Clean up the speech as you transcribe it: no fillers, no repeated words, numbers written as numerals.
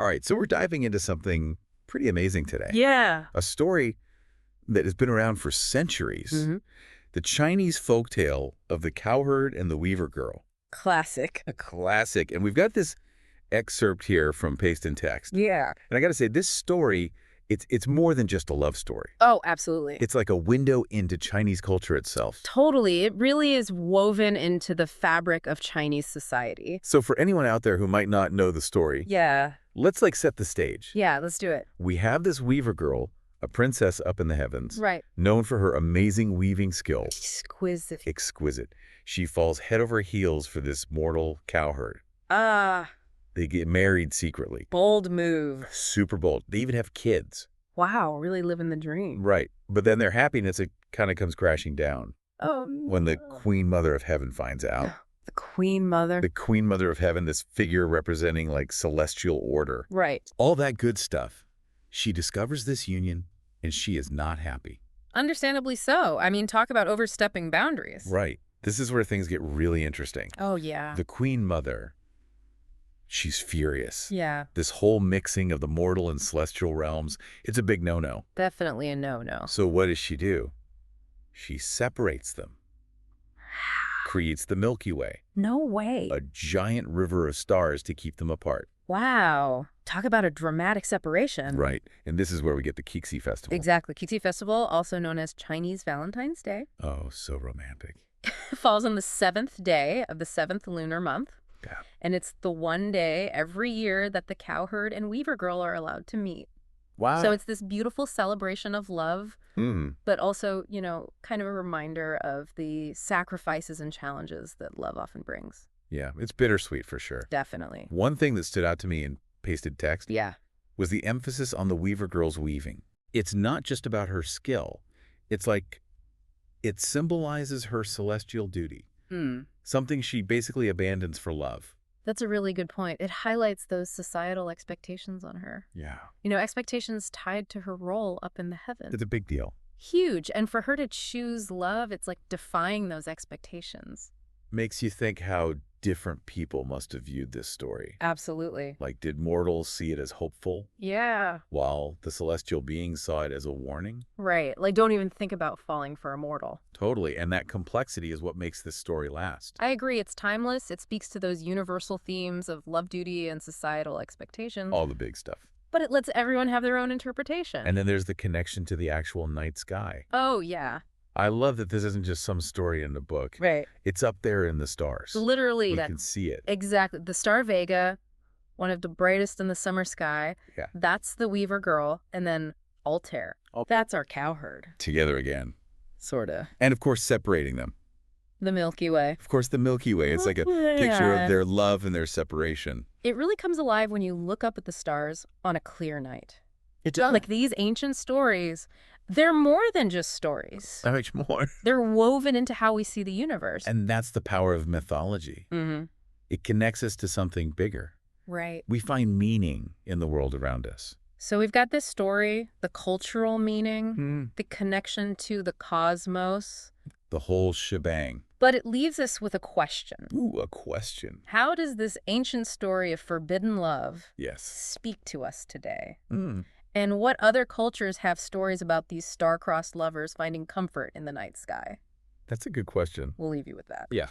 All right, so we're diving into something pretty amazing today. Yeah. A story that has been around for centuries. The Chinese folktale of the Cowherd and the Weaver Girl. Classic. A classic. And we've got this excerpt here from Paste and Text. Yeah. And I got to say, this story, it's more than just a love story. Oh, absolutely. It's like a window into Chinese culture itself. Totally. It really is woven into the fabric of Chinese society. So for anyone out there who might not know the story, Yeah. let's set the stage. Yeah, let's do it. We have this Weaver Girl, a princess up in the heavens, Right. known for her amazing weaving skill. Exquisite. Exquisite. She falls head over heels for this mortal cowherd. Ah, They get married secretly. bold move. Super bold. They even have kids. Wow, really living the dream. Right. But then their happiness, it kind of comes crashing down Oh, when the Queen Mother of Heaven finds out. the Queen Mother. The Queen Mother of Heaven, this figure representing like celestial order. Right. All that good stuff. She discovers this union and she is not happy. Understandably so. I mean, talk about overstepping boundaries. Right. This is where things get really interesting. Oh, yeah. The Queen Mother, she's furious. Yeah, This whole mixing of the mortal and celestial realms, it's a big no-no. definitely a no-no. So what does she do? She separates them, creates the Milky Way, No way. a giant river of stars to keep them apart. Wow. Talk about a dramatic separation. Right. And this is where we get the Qixi Festival. Exactly. Qixi Festival, also known as Chinese Valentine's Day, Oh, so romantic. falls on the 7th day of the 7th lunar month. Yeah. And it's the one day every year that the Cowherd and Weaver Girl are allowed to meet. Wow. So it's this beautiful celebration of love, Mm. but also, kind of a reminder of the sacrifices and challenges that love often brings. Yeah, it's bittersweet for sure. Definitely. One thing that stood out to me in pasted text Yeah. was the emphasis on the Weaver Girl's weaving. It's not just about her skill. It's like it symbolizes her celestial duty, something she basically abandons for love. That's a really good point. It highlights those societal expectations on her. Yeah. Expectations tied to her role up in the heavens. It's a big deal. Huge. And for her to choose love, it's like defying those expectations. Makes you think how different people must have viewed this story. Absolutely. Like, did mortals see it as hopeful, Yeah. while the celestial beings saw it as a warning? Right. Like, don't even think about falling for a mortal. Totally. And that complexity is what makes this story last. I agree. It's timeless. It speaks to those universal themes of love, duty, and societal expectations. All the big stuff. But it lets everyone have their own interpretation. And then there's the connection to the actual night sky. Oh, yeah. I love that this isn't just some story in the book. Right. It's up there in the stars. Literally. You can see it. Exactly. The star Vega, one of the brightest in the summer sky. Yeah. That's the Weaver Girl. And then Altair. That's our Cowherd. Together again. Sorta. And of course, separating them. The Milky Way. Of course, the Milky Way. It's like a picture of their love and their separation. It really comes alive when you look up at the stars on a clear night. It does. Like these ancient stories, they're more than just stories. So much more. They're woven into how we see the universe. And that's the power of mythology. Mm-hmm. It connects us to something bigger. Right. We find meaning in the world around us. So we've got this story, the cultural meaning, the connection to the cosmos. The whole shebang. But it leaves us with a question. Ooh, a question. How does this ancient story of forbidden love Yes. speak to us today? Mm. And what other cultures have stories about these star-crossed lovers finding comfort in the night sky? That's a good question. We'll leave you with that. Yeah.